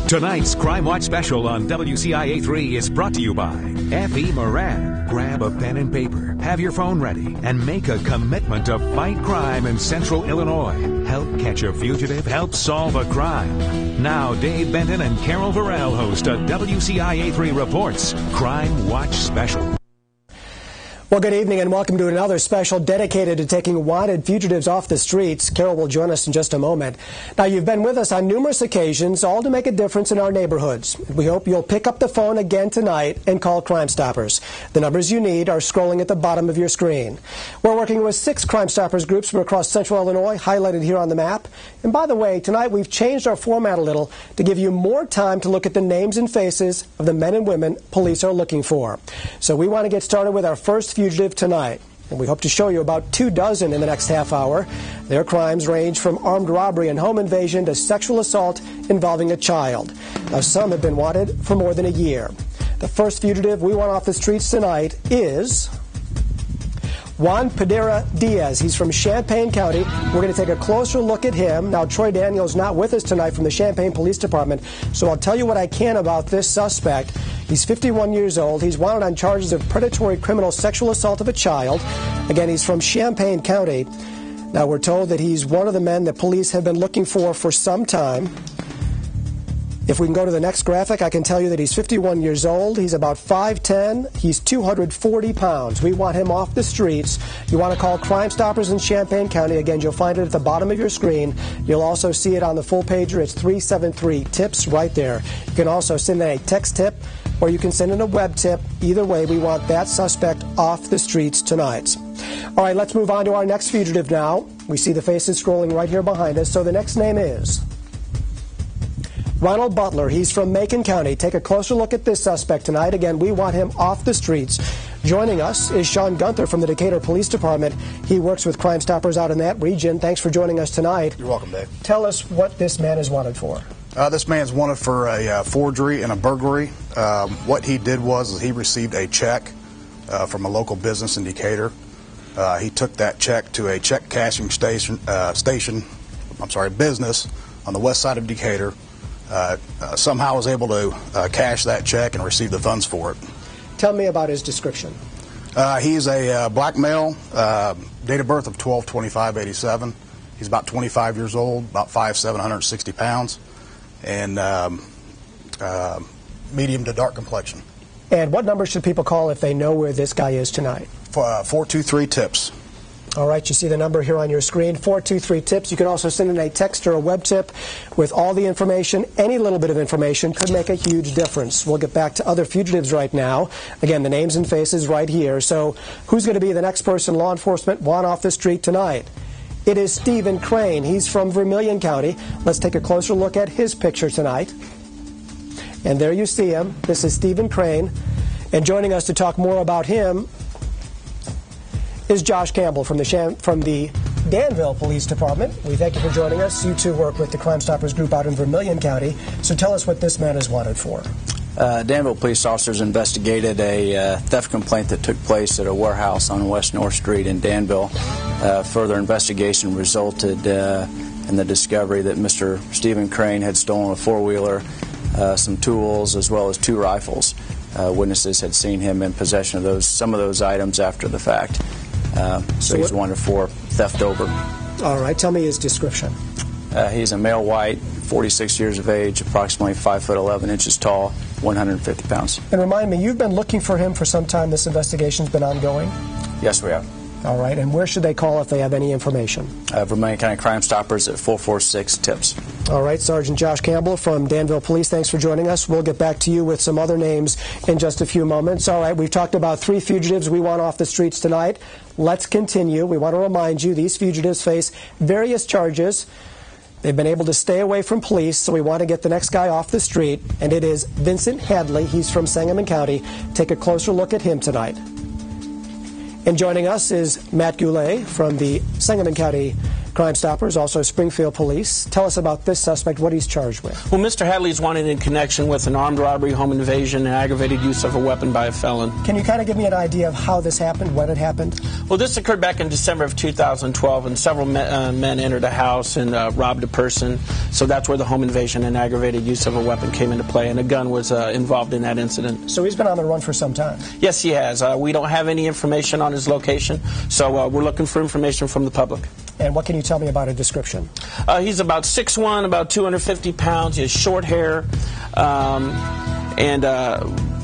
Tonight's Crime Watch special on WCIA-3 is brought to you by F.E. Moran. Grab a pen and paper, have your phone ready, and make a commitment to fight crime in Central Illinois. Help catch a fugitive, help solve a crime. Now, Dave Benton and Carol Varell host a WCIA-3 Reports Crime Watch special. Well, good evening and welcome to another special dedicated to taking wanted fugitives off the streets. Carol will join us in just a moment. Now, you've been with us on numerous occasions, all to make a difference in our neighborhoods. We hope you'll pick up the phone again tonight and call Crime Stoppers. The numbers you need are scrolling at the bottom of your screen. We're working with 6 Crime Stoppers groups from across Central Illinois, highlighted here on the map. And by the way, tonight we've changed our format a little to give you more time to look at the names and faces of the men and women police are looking for. So we want to get started with our first fugitive tonight, and we hope to show you about 24 in the next half hour. Their crimes range from armed robbery and home invasion to sexual assault involving a child. Now, some have been wanted for more than a year. The first fugitive we want off the streets tonight is Juan Padilla Diaz. He's from Champaign County. We're going to take a closer look at him. Now, Troy Daniel's not with us tonight from the Champaign Police Department, so I'll tell you what I can about this suspect. He's 51 years old. He's wanted on charges of predatory criminal sexual assault of a child. Again, he's from Champaign County. Now, we're told that he's one of the men that police have been looking for some time. If we can go to the next graphic, I can tell you that he's 51 years old. He's about 5'10". He's 240 pounds. We want him off the streets. You want to call Crime Stoppers in Champaign County. Again, you'll find it at the bottom of your screen. You'll also see it on the full pager. It's 373-TIPS right there. You can also send in a text tip, or you can send in a web tip. Either way, we want that suspect off the streets tonight. All right, let's move on to our next fugitive now. We see the faces scrolling right here behind us. So the next name is Ronald Butler. He's from Macon County. Take a closer look at this suspect tonight. Again, we want him off the streets. Joining us is Sean Gunther from the Decatur Police Department. He works with Crime Stoppers out in that region. Thanks for joining us tonight. You're welcome, Dave. Tell us what this man is wanted for. This man's wanted for a forgery and a burglary. What he did was he received a check from a local business in Decatur. He took that check to a check cashing business on the west side of Decatur. Somehow was able to cash that check and receive the funds for it. Tell me about his description. He's a black male, date of birth of 12/25/87. He's about 25 years old, about 5'7", 160 pounds, and medium to dark complexion. And what number should people call if they know where this guy is tonight? 423-TIPS. All right, you see the number here on your screen, 423-TIPS. You can also send in a text or a web tip with all the information. Any little bit of information could make a huge difference. We'll get back to other fugitives right now. Again, the names and faces right here. So who's going to be the next person law enforcement want off the street tonight? It is Stephen Crane. He's from Vermilion County. Let's take a closer look at his picture tonight. And there you see him. This is Stephen Crane. And joining us to talk more about him is Josh Campbell from the Danville Police Department. We thank you for joining us. You two work with the Crime Stoppers group out in Vermilion County. So tell us what this man is wanted for. Danville police officers investigated a theft complaint that took place at a warehouse on West North Street in Danville. Further investigation resulted in the discovery that Mr. Stephen Crane had stolen a four-wheeler, some tools, as well as 2 rifles. Witnesses had seen him in possession of some of those items after the fact. So he's wanted for theft over. All right, tell me his description. He's a male white, 46 years of age, approximately 5'11" tall, 150 pounds. And remind me, you've been looking for him for some time. This investigation's been ongoing? Yes, we have. All right, and where should they call if they have any information? Vermilion County Crime Stoppers at 446-TIPS. All right, Sergeant Josh Campbell from Danville Police, thanks for joining us. We'll get back to you with some other names in just a few moments. All right, we've talked about 3 fugitives we want off the streets tonight. Let's continue. We want to remind you these fugitives face various charges. They've been able to stay away from police, so we want to get the next guy off the street, and it is Vincent Hadley. He's from Sangamon County. Take a closer look at him tonight. And joining us is Matt Goulet from the Sangamon County Crime Stoppers, also Springfield Police. Tell us about this suspect, what he's charged with. Well, Mr. Hadley is wanted in connection with an armed robbery, home invasion, and aggravated use of a weapon by a felon. Can you kind of give me an idea of how this happened, when it happened? Well, this occurred back in December of 2012, and several men entered a house and robbed a person. So that's where the home invasion and aggravated use of a weapon came into play, and a gun was involved in that incident. So he's been on the run for some time? Yes, he has. We don't have any information on his location, so we're looking for information from the public. And what can you tell me about a description? He's about 6'1", about 250 pounds. He has short hair, and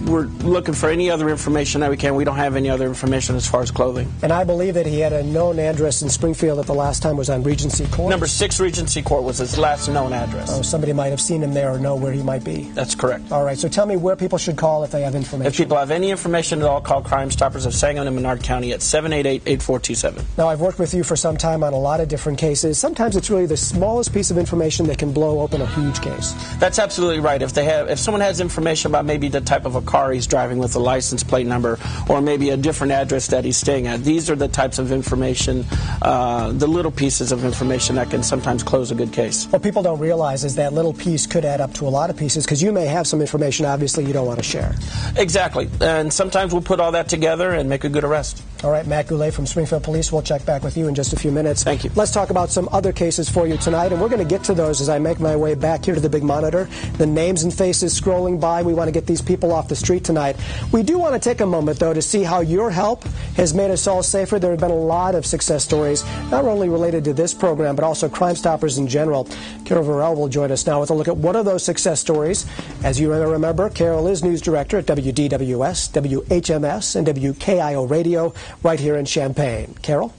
we're looking for any other information that we can. We don't have any other information as far as clothing. And I believe that he had a known address in Springfield at the last time was on Regency Court? Number 6 Regency Court was his last known address. Oh, somebody might have seen him there or know where he might be. That's correct. All right, so tell me where people should call if they have information. If people have any information at all, call Crime Stoppers of Sangamon and Menard County at 788-8427. Now, I've worked with you for some time on a lot of different cases. Sometimes it's really the smallest piece of information that can blow open a huge case. That's absolutely right. If someone has information about maybe the type of a car he's driving with, the license plate number, or maybe a different address that he's staying at, these are the types of information, the little pieces of information that can sometimes close a good case. What people don't realize is that little piece could add up to a lot of pieces, because you may have some information, obviously, you don't want to share. Exactly. And sometimes we'll put all that together and make a good arrest. All right, Matt Goulet from Springfield Police. We'll check back with you in just a few minutes. Thank you. Let's talk about some other cases for you tonight, and we're going to get to those as I make my way back here to the big monitor. The names and faces scrolling by. We want to get these people off the street tonight. We do want to take a moment, though, to see how your help has made us all safer. There have been a lot of success stories, not only related to this program, but also Crime Stoppers in general. Carol Varell will join us now with a look at one of those success stories. As you remember, Carol is news director at WDWS, WHMS, and WKIO Radio right here in Champaign. Carol?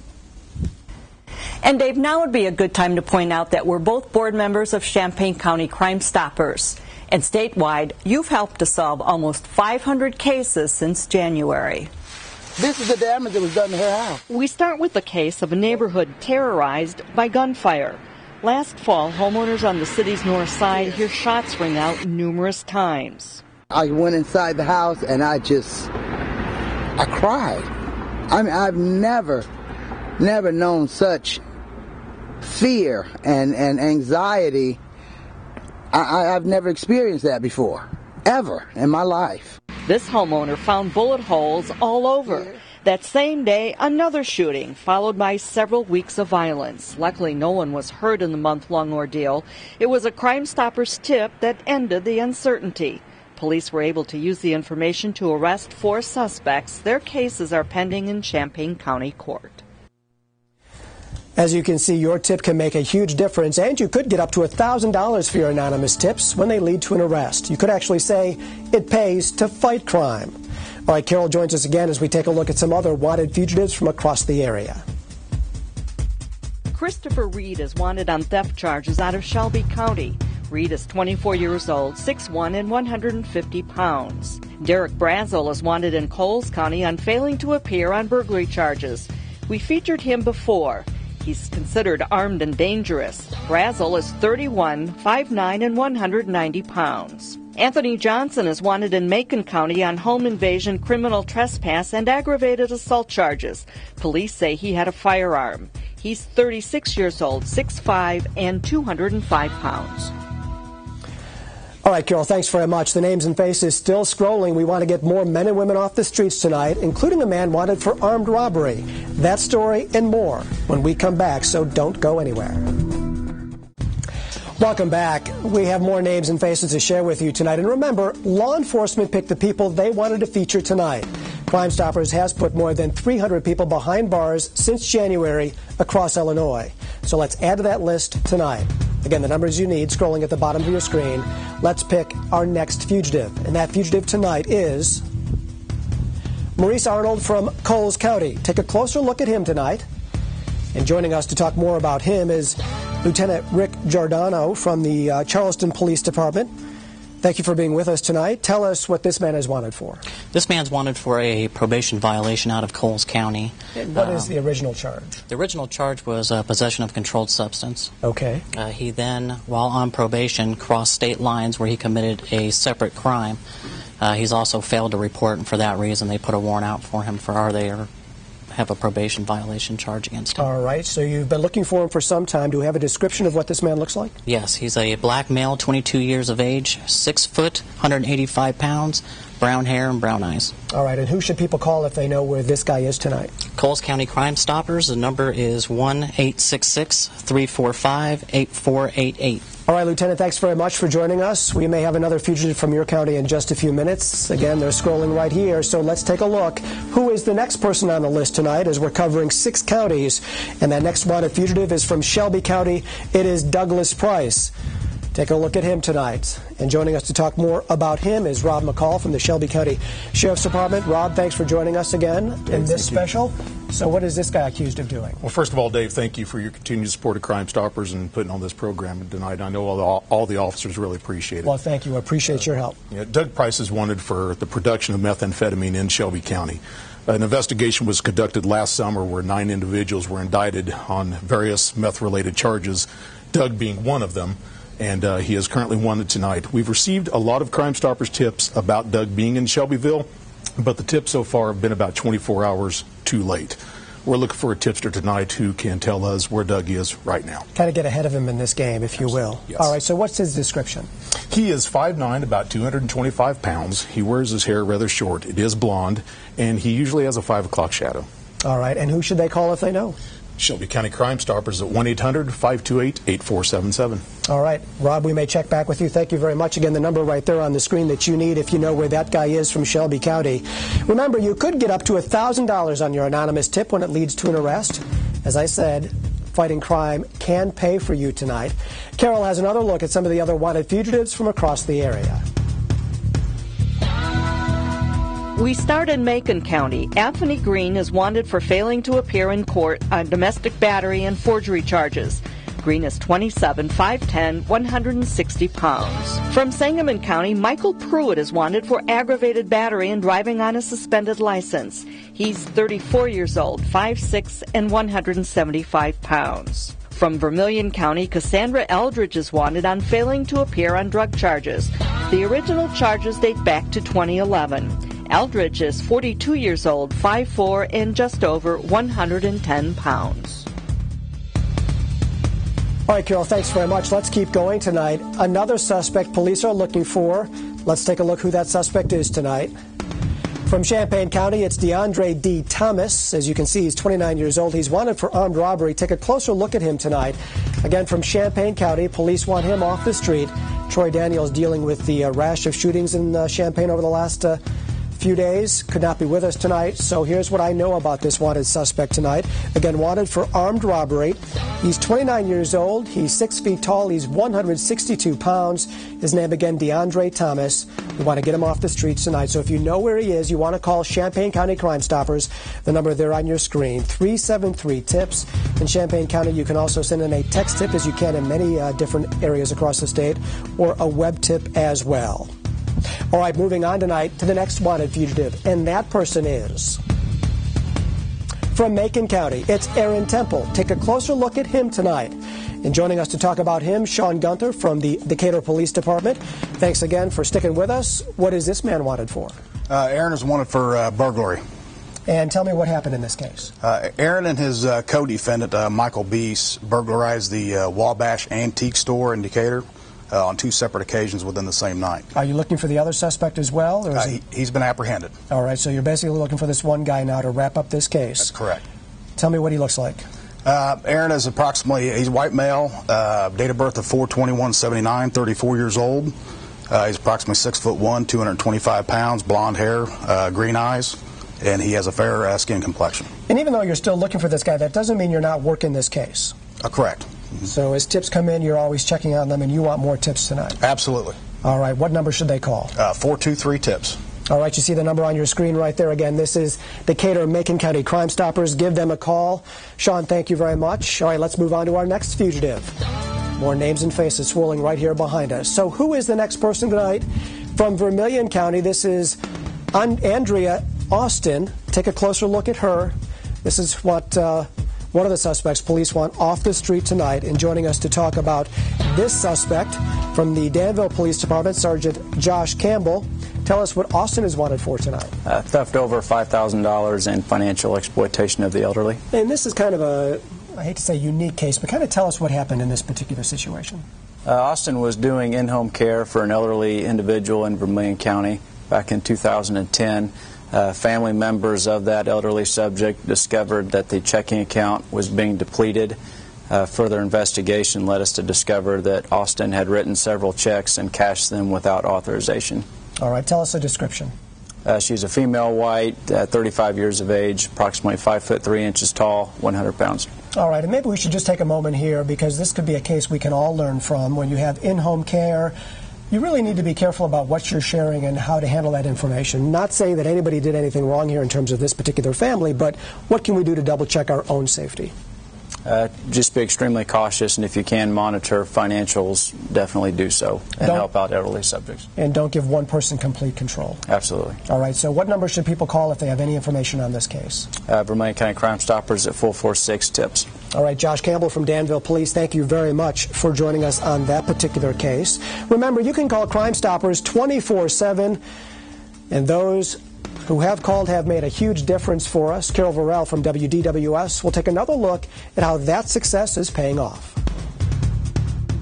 And Dave, now would be a good time to point out that we're both board members of Champaign County Crime Stoppers. And statewide, you've helped to solve almost 500 cases since January. This is the damage that was done to her house. We start with the case of a neighborhood terrorized by gunfire. Last fall, homeowners on the city's north side hear shots ring out numerous times. I went inside the house and I cried. I mean, I've never known such fear and anxiety. I've never experienced that before, ever in my life. This homeowner found bullet holes all over. That same day, another shooting, followed by several weeks of violence. Luckily, no one was hurt in the month-long ordeal. It was a Crime Stoppers tip that ended the uncertainty. Police were able to use the information to arrest 4 suspects. Their cases are pending in Champaign County Court. As you can see, your tip can make a huge difference, and you could get up to $1,000 for your anonymous tips when they lead to an arrest. You could actually say, it pays to fight crime. All right, Carol joins us again as we take a look at some other wanted fugitives from across the area. Christopher Reed is wanted on theft charges out of Shelby County. Reed is 24 years old, 6'1", and 150 pounds. Derek Brazel is wanted in Coles County on failing to appear on burglary charges. We featured him before. He's considered armed and dangerous. Brazel is 31, 5'9", and 190 pounds. Anthony Johnson is wanted in Macon County on home invasion, criminal trespass, and aggravated assault charges. Police say he had a firearm. He's 36 years old, 6'5", and 205 pounds. All right, Carol, thanks very much. The names and faces still scrolling. We want to get more men and women off the streets tonight, including a man wanted for armed robbery. That story and more when we come back, so don't go anywhere. Welcome back. We have more names and faces to share with you tonight. And remember, law enforcement picked the people they wanted to feature tonight. Crime Stoppers has put more than 300 people behind bars since January across Illinois. So let's add to that list tonight. Again, the numbers you need scrolling at the bottom of your screen. Let's pick our next fugitive. And that fugitive tonight is Maurice Arnold from Coles County. Take a closer look at him tonight. And joining us to talk more about him is Lieutenant Rick Giordano from the Charleston Police Department. Thank you for being with us tonight. Tell us what this man is wanted for. This man's wanted for a probation violation out of Coles County. What is the original charge? The original charge was possession of controlled substance. Okay. He then, while on probation, crossed state lines where he committed a separate crime. He's also failed to report, and for that reason they put a warrant out for him for have a probation violation charge against him. All right, so you've been looking for him for some time. Do we have a description of what this man looks like? Yes, he's a black male, 22 years of age, 6 foot, 185 pounds, brown hair and brown eyes. All right, and who should people call if they know where this guy is tonight? Coles County Crime Stoppers. The number is 1-866-345-8488. All right, Lieutenant, thanks very much for joining us. We may have another fugitive from your county in just a few minutes. Again, they're scrolling right here, so let's take a look. Who is the next person on the list tonight, as we're covering 6 counties, and that next wanted fugitive is from Shelby County. It is Douglas Price. Take a look at him tonight. And joining us to talk more about him is Rob McCall from the Shelby County Sheriff's Department. Rob, thanks for joining us again in this special. So what is this guy accused of doing? Well, first of all, Dave, thank you for your continued support of Crime Stoppers and putting on this program tonight. I know all the officers really appreciate it. Well, thank you. I appreciate your help. Doug Price is wanted for the production of methamphetamine in Shelby County. An investigation was conducted last summer where 9 individuals were indicted on various meth-related charges, Doug being one of them. And he is currently wanted tonight. We've received a lot of Crime Stoppers tips about Doug being in Shelbyville, but the tips so far have been about 24 hours too late. We're looking for a tipster tonight who can tell us where Doug is right now. Kind of get ahead of him in this game, if you will. Yes. All right, so what's his description? He is 5'9", about 225 pounds. He wears his hair rather short. It is blonde, and he usually has a 5 o'clock shadow. All right, and who should they call if they know? Shelby County Crime Stoppers at 1-800-528-8477. All right, Rob, we may check back with you. Thank you very much. Again, the number right there on the screen that you need if you know where that guy is from Shelby County. Remember, you could get up to $1,000 on your anonymous tip when it leads to an arrest. As I said, fighting crime can pay for you tonight. Carol has another look at some of the other wanted fugitives from across the area. We start in Macon County. Anthony Green is wanted for failing to appear in court on domestic battery and forgery charges. Green is 27, 5'10", 160 pounds. From Sangamon County, Michael Pruitt is wanted for aggravated battery and driving on a suspended license. He's 34 years old, 5'6", and 175 pounds. From Vermilion County, Cassandra Eldridge is wanted on failing to appear on drug charges. The original charges date back to 2011. Eldridge is 42 years old, 5'4", and just over 110 pounds. All right, Carol, thanks very much. Let's keep going tonight. Another suspect police are looking for. Let's take a look who that suspect is tonight. From Champaign County, it's DeAndre D. Thomas. As you can see, he's 29 years old. He's wanted for armed robbery. Take a closer look at him tonight. Again, from Champaign County, police want him off the street. Troy Daniels dealing with the rash of shootings in Champaign over the last few days, could not be with us tonight. So here's what I know about this wanted suspect tonight. Again, wanted for armed robbery. He's 29 years old. He's 6 feet tall. He's 162 pounds. His name again, DeAndre Thomas. We want to get him off the streets tonight. So if you know where he is, you want to call Champaign County Crime Stoppers. The number there on your screen, 373-TIPS. In Champaign County, you can also send in a text tip, as you can in many different areas across the state, or a web tip as well. All right, moving on tonight to the next wanted fugitive, and that person is from Macon County. It's Aaron Temple. Take a closer look at him tonight. And joining us to talk about him, Sean Gunther from the Decatur Police Department. Thanks again for sticking with us. What is this man wanted for? Aaron is wanted for burglary. And tell me what happened in this case. Aaron and his co-defendant, Michael Beese, burglarized the Wabash Antique Store in Decatur on 2 separate occasions within the same night. Are you looking for the other suspect as well? Or is he's been apprehended. All right, so you're basically looking for this one guy now to wrap up this case. That's correct. Tell me what he looks like. Aaron is he's white male, date of birth of 4/21/79, 34 years old. He's approximately 6'1", 225 pounds, blonde hair, green eyes, and he has a fair skin complexion. And even though you're still looking for this guy, that doesn't mean you're not working this case. Correct. So as tips come in, you're always checking on them, and you want more tips tonight. Absolutely. All right, what number should they call? 423-TIPS. All right, you see the number on your screen right there. Again, this is Decatur Macon County Crime Stoppers. Give them a call. Sean, thank you very much. All right, let's move on to our next fugitive. More names and faces swirling right here behind us. So who is the next person tonight? From Vermilion County, this is Andrea Austin. Take a closer look at her. This is what one of the suspects police want off the street tonight. And joining us to talk about this suspect from the Danville Police Department, Sergeant Josh Campbell. Tell us what Austin is wanted for tonight. Theft over $5,000 and financial exploitation of the elderly. And this is kind of a, I hate to say unique case, but kind of tell us what happened in this particular situation. Austin was doing in-home care for an elderly individual in Vermilion County back in 2010. Family members of that elderly subject discovered that the checking account was being depleted. Further investigation led us to discover that Austin had written several checks and cashed them without authorization. All right, tell us a description. She's a female white, 35 years of age, approximately 5'3" tall, 100 pounds. All right, and maybe we should just take a moment here because this could be a case we can all learn from. When you have in-home care, you really need to be careful about what you're sharing and how to handle that information. Not saying that anybody did anything wrong here in terms of this particular family, but what can we do to double-check our own safety? Just be extremely cautious, and if you can monitor financials, definitely do so and help out elderly subjects. And don't give one person complete control. Absolutely. All right, so what number should people call if they have any information on this case? Vermilion County Crime Stoppers at 446-TIPS. All right, Josh Campbell from Danville Police, thank you very much for joining us on that particular case. Remember, you can call Crime Stoppers 24/7, and those who have called have made a huge difference for us. Carol Varell from WDWS will take another look at how that success is paying off.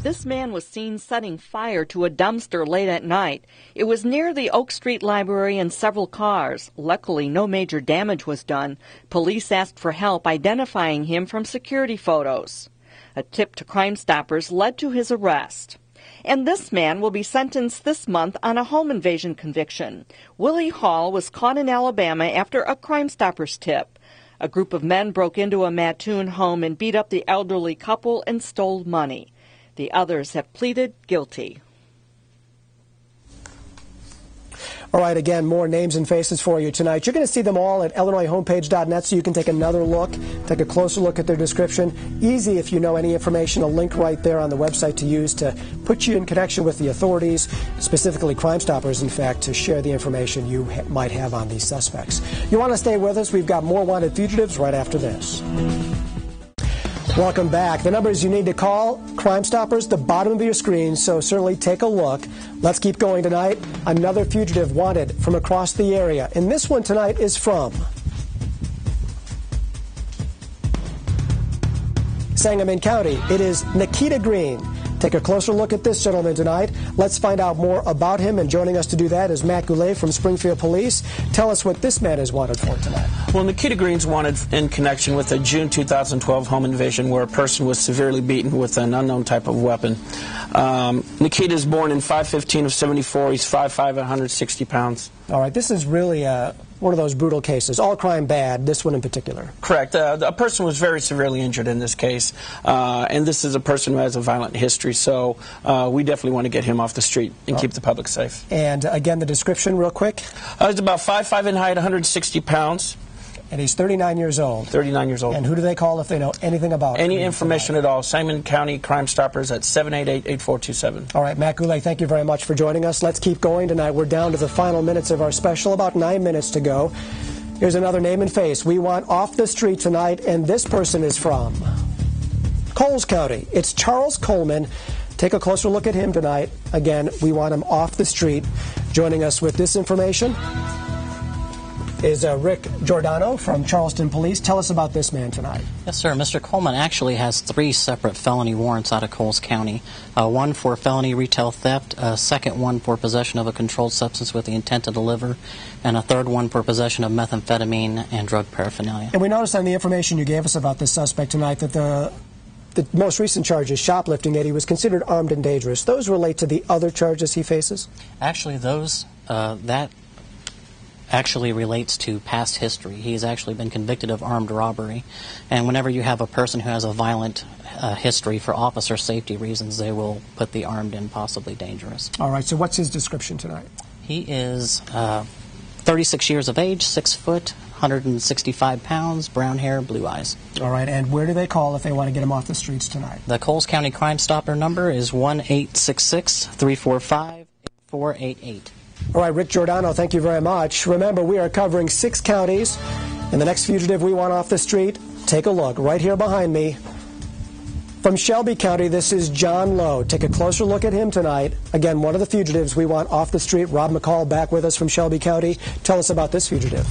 This man was seen setting fire to a dumpster late at night. It was near the Oak Street Library and several cars. Luckily, no major damage was done. Police asked for help identifying him from security photos. A tip to Crime Stoppers led to his arrest. And this man will be sentenced this month on a home invasion conviction. Willie Hall was caught in Alabama after a Crime Stoppers tip. A group of men broke into a Mattoon home and beat up the elderly couple and stole money. The others have pleaded guilty. All right, again, more names and faces for you tonight. You're going to see them all at IllinoisHomepage.net so you can take another look, take a closer look at their description. Easy if you know any information, a link right there on the website to use to put you in connection with the authorities, specifically Crime Stoppers, in fact, to share the information you might have on these suspects. You want to stay with us? We've got more wanted fugitives right after this. Welcome back. The numbers you need to call, Crime Stoppers, the bottom of your screen, so certainly take a look. Let's keep going tonight. Another fugitive wanted from across the area. And this one tonight is from Sangamon County. It is Nikita Green. Take a closer look at this gentleman tonight. Let's find out more about him, and joining us to do that is Matt Goulet from Springfield Police. Tell us what this man is wanted for tonight. Well, Nikita Green's wanted in connection with a June 2012 home invasion where a person was severely beaten with an unknown type of weapon. Nikita is born in 5/15 of 74. He's 5'5", 160 pounds. All right, this is really one of those brutal cases. All crime bad, this one in particular. Correct. A person was very severely injured in this case, and this is a person who has a violent history, so we definitely want to get him off the street and keep the public safe. And again, the description real quick. He's about 5'5" in height, 160 pounds. And he's 39 years old. 39 years old. And who do they call if they know anything about any information at all? Sangamon County Crime Stoppers at 788-8427. All right, Matt Goulet, thank you very much for joining us. Let's keep going tonight. We're down to the final minutes of our special, about 9 minutes to go. Here's another name and face we want off the street tonight, and this person is from Coles County. It's Charles Coleman. Take a closer look at him tonight. Again, we want him off the street. Joining us with this information is Rick Giordano from Charleston Police. Tell us about this man tonight. Yes, sir. Mr. Coleman actually has 3 separate felony warrants out of Coles County. One for felony retail theft, a second one for possession of a controlled substance with the intent to deliver, and a third one for possession of methamphetamine and drug paraphernalia. And we noticed on the information you gave us about this suspect tonight that the most recent charge is shoplifting, that he was considered armed and dangerous. Those relate to the other charges he faces? Actually, that actually relates to past history. He's actually been convicted of armed robbery, and whenever you have a person who has a violent history, for officer safety reasons, they will put the armed and possibly dangerous. All right, so what's his description tonight? He is 36 years of age, 6 foot, 165 pounds, brown hair, blue eyes. All right, and where do they call if they want to get him off the streets tonight? The Coles County Crime Stopper number is 1-866-345-8488. All right, Rick Giordano, thank you very much. Remember, we are covering 6 counties, and the next fugitive we want off the street, take a look right here behind me. From Shelby County, this is John Lowe. Take a closer look at him tonight. Again, one of the fugitives we want off the street. Rob McCall back with us from Shelby County. Tell us about this fugitive.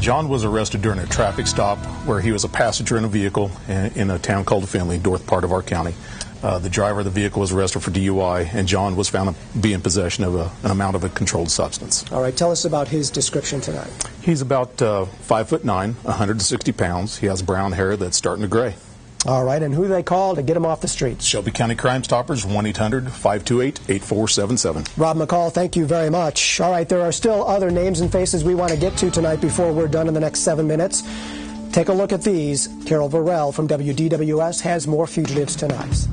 John was arrested during a traffic stop where he was a passenger in a vehicle in a town called Finley, north part of our county. The driver of the vehicle was arrested for DUI, and John was found to be in possession of an amount of a controlled substance. All right, tell us about his description tonight. He's about 5'9", 160 pounds. He has brown hair that's starting to gray. All right, and who do they call to get him off the streets? Shelby County Crime Stoppers, 1-800-528-8477. Rob McCall, thank you very much. All right, there are still other names and faces we want to get to tonight before we're done in the next 7 minutes. Take a look at these. Carol Varell from WDWS has more fugitives tonight.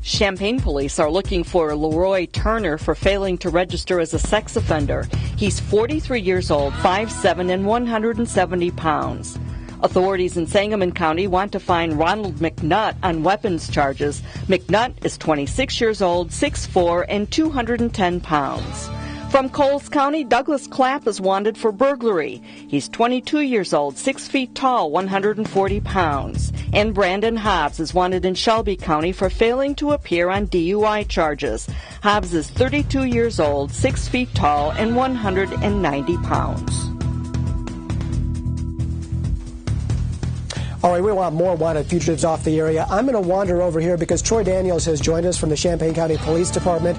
Champaign police are looking for Leroy Turner for failing to register as a sex offender. He's 43 years old, 5'7", and 170 pounds. Authorities in Sangamon County want to find Ronald McNutt on weapons charges. McNutt is 26 years old, 6'4", and 210 pounds. From Coles County, Douglas Clapp is wanted for burglary. He's 22 years old, 6 feet tall, 140 pounds. And Brandon Hobbs is wanted in Shelby County for failing to appear on DUI charges. Hobbs is 32 years old, 6 feet tall, and 190 pounds. All right, we want more wanted fugitives off the area. I'm going to wander over here because Troy Daniels has joined us from the Champaign County Police Department.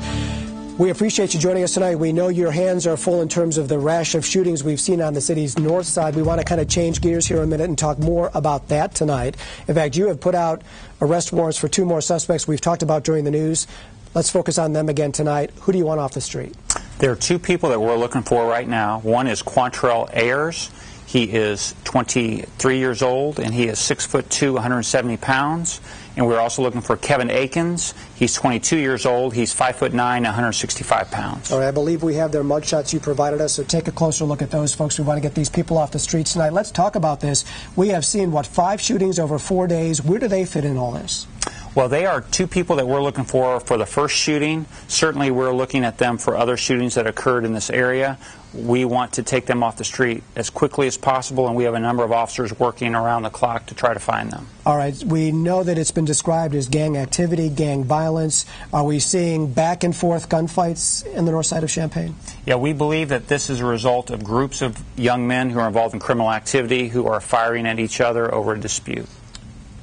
We appreciate you joining us tonight. We know your hands are full in terms of the rash of shootings we've seen on the city's north side. We want to kind of change gears here a minute and talk more about that tonight. In fact, you have put out arrest warrants for 2 more suspects we've talked about during the news. Let's focus on them again tonight. Who do you want off the street? There are 2 people that we're looking for right now. One is Quantrell Ayers. He is 23 years old, and he is 6'2", 170 pounds. And we're also looking for Kevin Akins. He's 22 years old. He's 5'9", 165 pounds. All right, I believe we have their mugshots you provided us, so take a closer look at those folks. We want to get these people off the streets tonight. Let's talk about this. We have seen, 5 shootings over 4 days. Where do they fit in all this? Well, they are 2 people that we're looking for the first shooting. Certainly we're looking at them for other shootings that occurred in this area. We want to take them off the street as quickly as possible, and we have a number of officers working around the clock to try to find them. All right, we know that it's been described as gang activity, gang violence. Are we seeing back and forth gunfights in the north side of Champaign? Yeah, we believe that this is a result of groups of young men who are involved in criminal activity who are firing at each other over a dispute.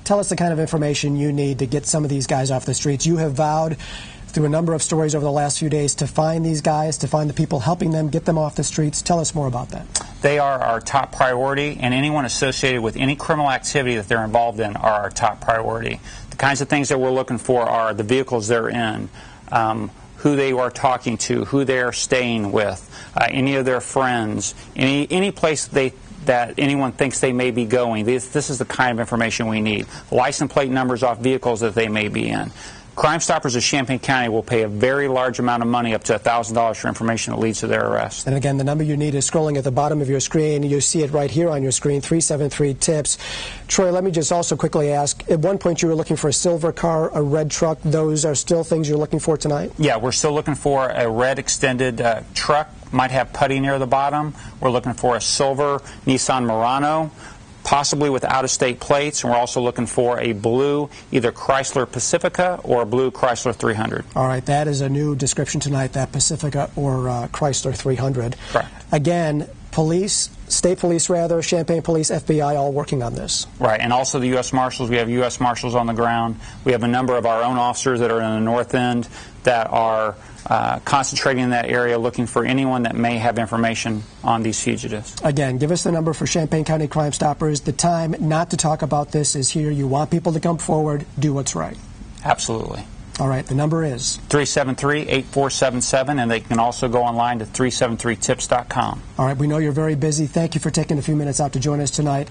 Tell us the kind of information you need to get some of these guys off the streets. You have vowed through a number of stories over the last few days to find these guys, to find the people helping them, get them off the streets. Tell us more about that. They are our top priority, and anyone associated with any criminal activity that they're involved in are our top priority. The kinds of things that we're looking for are the vehicles they're in, who they are talking to, who they are staying with, any of their friends, any place that anyone thinks they may be going. This is the kind of information we need. License plate numbers off vehicles that they may be in. Crime Stoppers of Champaign County will pay a very large amount of money, up to $1,000, for information that leads to their arrest. And again, the number you need is scrolling at the bottom of your screen. You see it right here on your screen, 373-TIPS. Troy, let me just also quickly ask, at one point you were looking for a silver car, a red truck. Those are still things you're looking for tonight? Yeah, we're still looking for a red extended truck. Might have putty near the bottom. We're looking for a silver Nissan Murano, possibly with out-of-state plates, and we're also looking for a blue, either Chrysler Pacifica or a blue Chrysler 300. All right, that is a new description tonight, that Pacifica or Chrysler 300. Correct. Again, police, state police rather, Champaign police, FBI, all working on this. Right, and also the U.S. Marshals. We have U.S. Marshals on the ground. We have a number of our own officers that are in the north end that are concentrating in that area, looking for anyone that may have information on these fugitives. Again, give us the number for Champaign County Crime Stoppers. The time not to talk about this is here. You want people to come forward, do what's right. Absolutely. All right, the number is 373-8477, and they can also go online to 373tips.com. All right, we know you're very busy. Thank you for taking a few minutes out to join us tonight.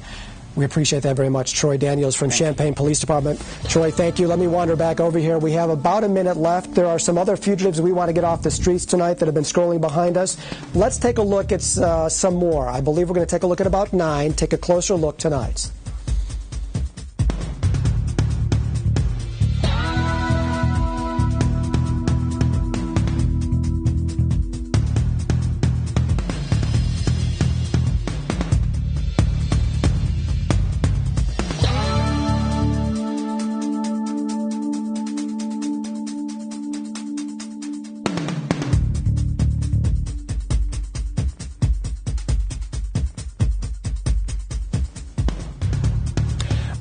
We appreciate that very much. Troy Daniels from Champaign Police Department. Troy, thank you. Let me wander back over here. We have about a minute left. There are some other fugitives we want to get off the streets tonight that have been scrolling behind us. Let's take a look at some more. I believe we're going to take a look at about 9. Take a closer look tonight.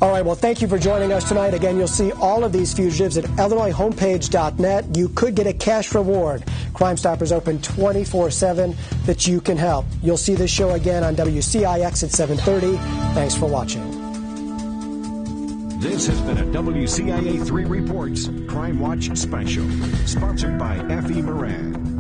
All right, well, thank you for joining us tonight. Again, you'll see all of these fugitives at IllinoisHomepage.net. You could get a cash reward. Crime Stoppers open 24/7 that you can help. You'll see this show again on WCIX at 7:30. Thanks for watching. This has been a WCIA 3 Reports Crime Watch special, sponsored by F.E. Moran.